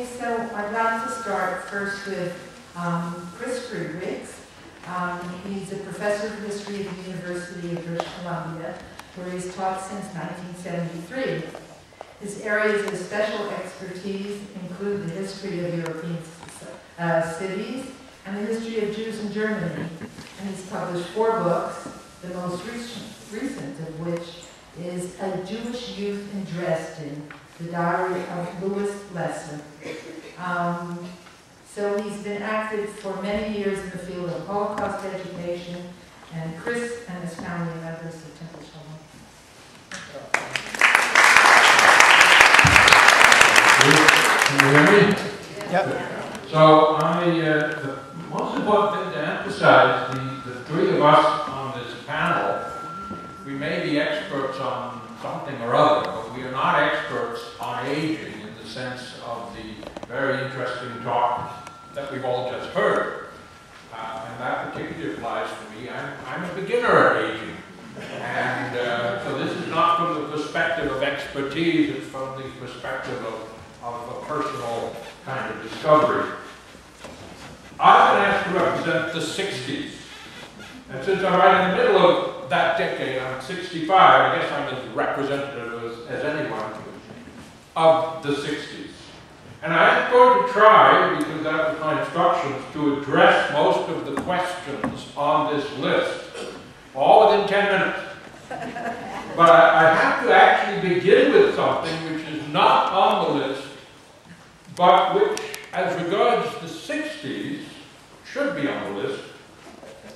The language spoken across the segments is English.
Okay, so I'd like to start first with Chris Friedrichs. He's a professor of history at the University of British Columbia, where he's taught since 1973. His areas of special expertise include the history of European cities and the history of Jews in Germany. And he's published 4 books, the most recent of which is A Jewish Youth in Dresden, the Diary of Louis Lesser. So he's been active for many years in the field of Holocaust education, and Chris and his family are members of Temple Sholom. Can you hear me? Yep. So the most important thing to emphasize, the 3 of us on this panel, we may be experts on something or other, but we are not experts on aging in the sense of the very interesting talk that we've all just heard. And that particularly applies to me. I'm a beginner at aging. And so this is not from the perspective of expertise, it's from the perspective of a personal kind of discovery. I've been asked to represent the 60s. And since I'm right in the middle of that decade, I'm 65, I guess I'm as representative as anyone of the 60s. And I'm going to try, because that was my instructions, to address most of the questions on this list, all within 10 minutes. But I have to actually begin with something which is not on the list, but which, as regards the 60s, should be on the list,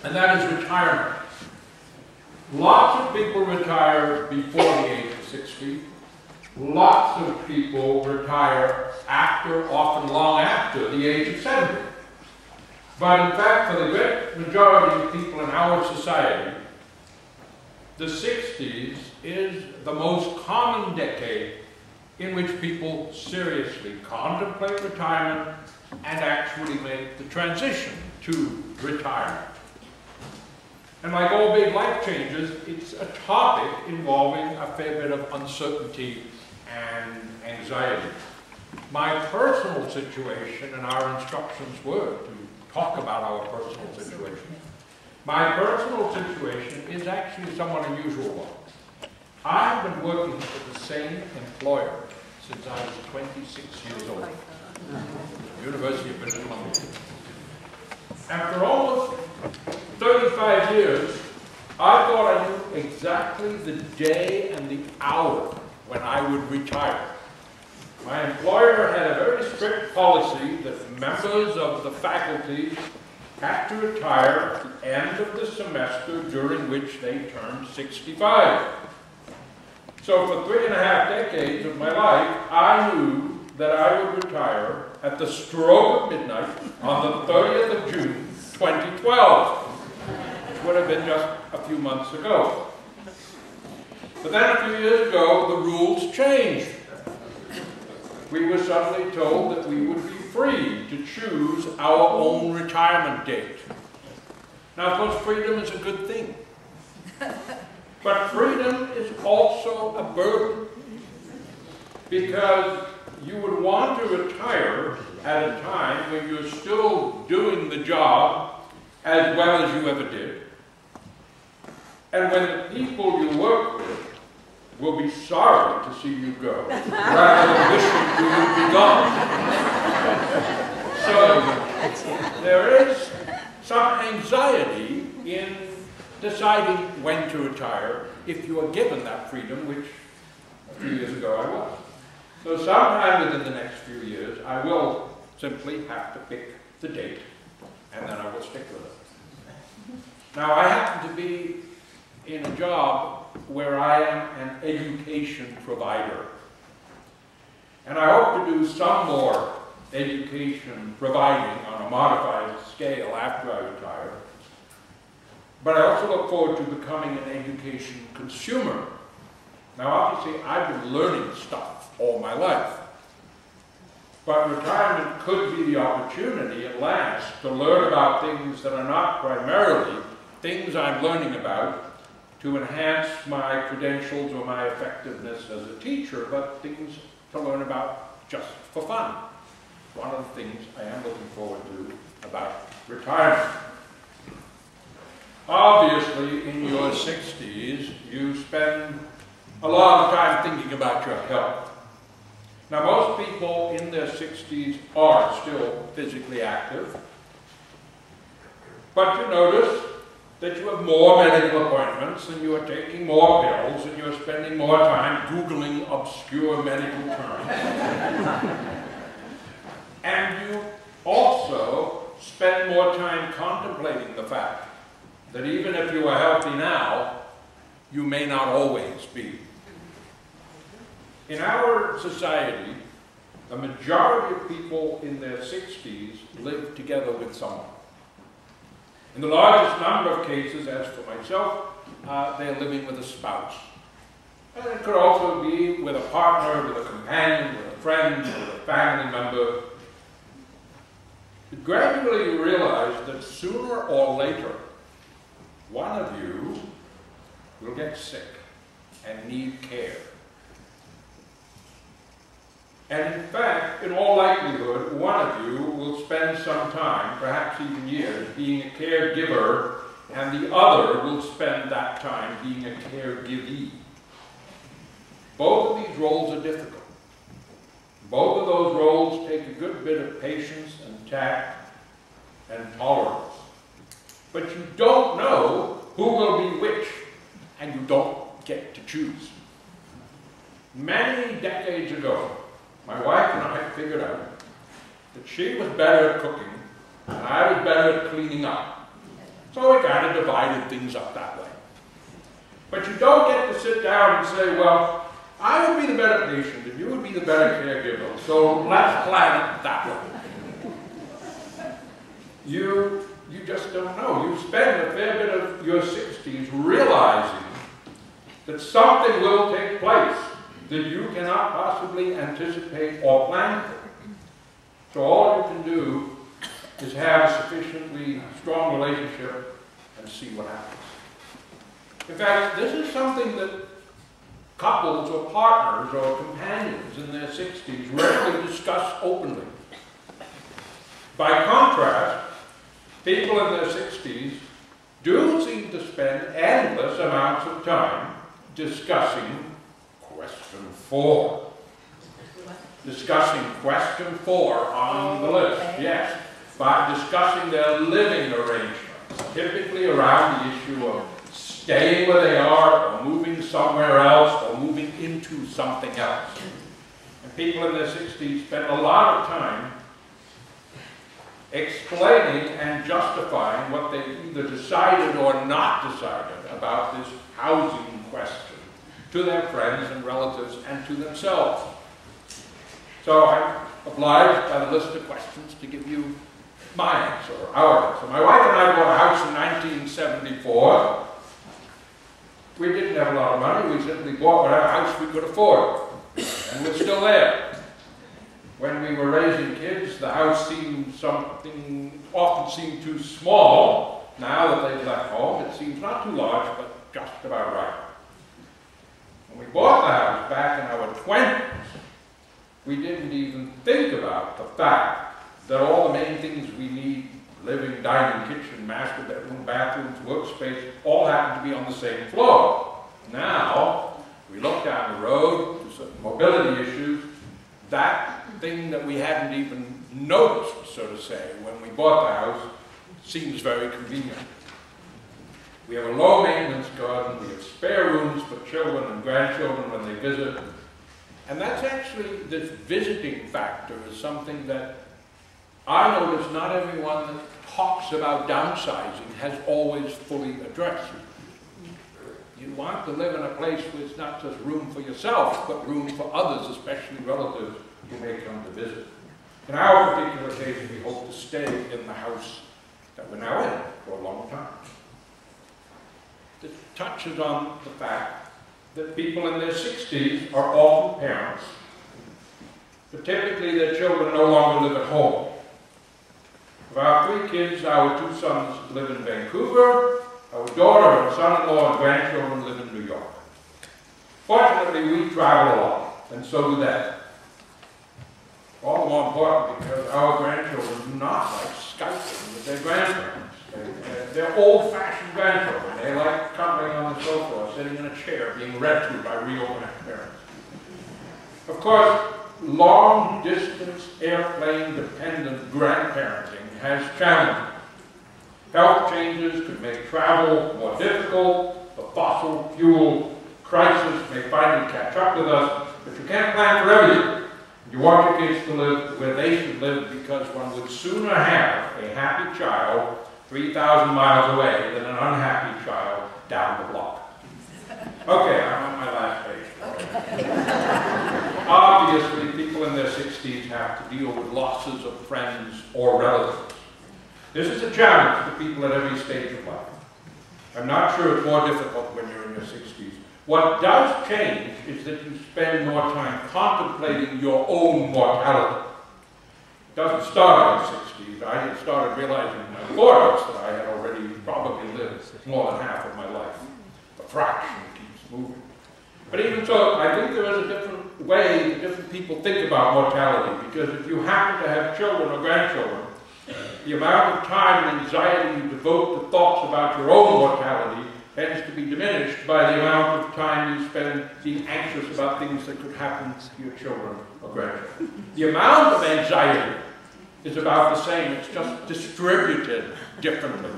and that is retirement. Lots of people retire before the age of 60. Lots of people retire after, often long after, the age of 70. But in fact, for the great majority of people in our society, the 60s is the most common decade in which people seriously contemplate retirement and actually make the transition to retirement. And like all big life changes, it's a topic involving a fair bit of uncertainty and anxiety. My personal situation, and our instructions were to talk about our personal situation. My personal situation is actually a somewhat unusual one. I've been working for the same employer since I was 26 years old, University of British Columbia. After almost 35 years, I thought I knew exactly the day and the hour when I would retire. My employer had a very strict policy that members of the faculty had to retire at the end of the semester during which they turned 65. So for 3.5 decades of my life, I knew that I would retire at the stroke of midnight on the 30th of June, 2012, which would have been just a few months ago. But then a few years ago, the rules changed. We were suddenly told that we would be free to choose our own retirement date. Now, of course, freedom is a good thing. But freedom is also a burden, because you would want to retire at a time when you're still doing the job as well as you ever did, and when the people you work with will be sorry to see you go, rather than wishing you would be gone. So there is some anxiety in deciding when to retire if you are given that freedom, which a few years ago I was. So sometime within the next few years, I will simply have to pick the date, and then I will stick with it. Now, I happen to be in a job where I am an education provider. And I hope to do some more education providing on a modified scale after I retire. But I also look forward to becoming an education consumer. Now, obviously, I've been learning stuff all my life. But retirement could be the opportunity at last to learn about things that are not primarily things I'm learning about to enhance my credentials or my effectiveness as a teacher, but things to learn about just for fun. one of the things I am looking forward to about retirement. Obviously, in your 60s, you spend a lot of time thinking about your health. Now, most people in their 60s are still physically active, but you notice that you have more medical appointments, and you are taking more pills, and you're spending more time Googling obscure medical terms. And you also spend more time contemplating the fact that even if you are healthy now, you may not always be. In our society, a majority of people in their 60s live together with someone. In the largest number of cases, as for myself, they're living with a spouse. And it could also be with a partner, with a companion, with a friend, with a family member. But gradually you realize that sooner or later, one of you will get sick and need care. And in fact, in all likelihood, one of you will spend some time, perhaps even years, being a caregiver, and the other will spend that time being a caregivee. Both of these roles are difficult. Both of those roles take a good bit of patience and tact and tolerance. But you don't know who will be which, and you don't get to choose. Many decades ago, my wife and I figured out that she was better at cooking and I was better at cleaning up. So we kind of divided things up that way. But you don't get to sit down and say, well, I would be the better patient and you would be the better caregiver, so let's plan it that way. You just don't know. You spend a fair bit of your 60s realizing that something will take place that you cannot possibly anticipate or plan for. So all you can do is have a sufficiently strong relationship and see what happens. In fact, this is something that couples or partners or companions in their 60s rarely discuss openly. By contrast, people in their 60s do seem to spend endless amounts of time discussing question 4. Discussing question 4 on the list, yes. By discussing their living arrangements, typically around the issue of staying where they are, or moving somewhere else, or moving into something else. And people in their 60s spend a lot of time explaining and justifying what they either decided or not decided about this housing question to their friends and relatives and to themselves. So I'm obliged by the list of questions to give you my answer, or our answer. My wife and I bought a house in 1974. We didn't have a lot of money. We simply bought whatever house we could afford. And we're still there. When we were raising kids, the house often seemed too small. Now that they've left home, it seems not too large, but just about right. When we bought the house back in our 20s, we didn't even think about the fact that all the main things we need, living, dining, kitchen, master bedroom, bathrooms, workspace, all happen to be on the same floor. Now, we look down the road to some mobility issues, that thing that we hadn't even noticed, so to say, when we bought the house, seems very convenient. We have a low-maintenance garden, we have spare rooms for children and grandchildren when they visit, and that's actually, this visiting factor is something that I notice not everyone that talks about downsizing has always fully addressed. You want to live in a place where it's not just room for yourself, but room for others, especially relatives who may come to visit. In our particular case, we hope to stay in the house that we're now in for a long time. This touches on the fact that people in their 60s are often parents, but typically their children no longer live at home. Of our 3 kids, our 2 sons live in Vancouver, our daughter and son-in-law and grandchildren live in New York. Fortunately, we travel a lot, and so do they. All the more important because our grandchildren do not like Skyping with their grandparents. They're old-fashioned grandchildren. They like cuddling on the sofa or sitting in a chair being read to by real grandparents. Of course, long-distance, airplane-dependent grandparenting has challenges. Health changes could make travel more difficult. The fossil fuel crisis may finally catch up with us, but you can't plan for everything. You want your kids to live where they should live because one would sooner have a happy child 3,000 miles away than an unhappy child down the block. Okay, I'm on my last page. Obviously, people in their 60s have to deal with losses of friends or relatives. This is a challenge for people at every stage of life. I'm not sure it's more difficult when you're in your 60s. What does change is that you spend more time contemplating your own mortality. It doesn't start in the 60s. I had started realizing in my 40s that I had already probably lived more than half of my life. The fraction keeps moving. But even so, I think there is a different way that different people think about mortality, because if you happen to have children or grandchildren, the amount of time and anxiety you devote to thoughts about your own mortality tends to be diminished by the amount of time you spend being anxious about things that could happen to your children or grandchildren. The amount of anxiety is about the same, it's just distributed differently.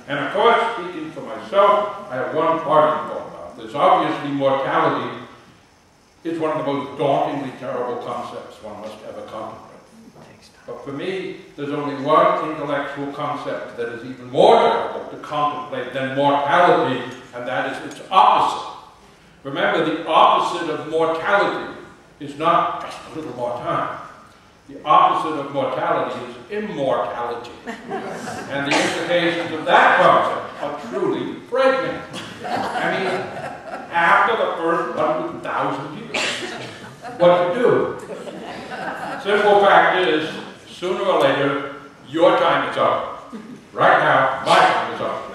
And of course, speaking for myself, I have one parting thought about this. Obviously, mortality is one of the most dauntingly terrible concepts one must ever contemplate. But for me, there's only one intellectual concept that is even more terrible to contemplate than mortality, and that is its opposite. Remember, the opposite of mortality is not just a little more time. The opposite of mortality is immortality. And the implications of that concept are truly frightening. I mean, after the first 100,000 years, what to do? Simple fact is, sooner or later, your time is up. Right now, my time is up.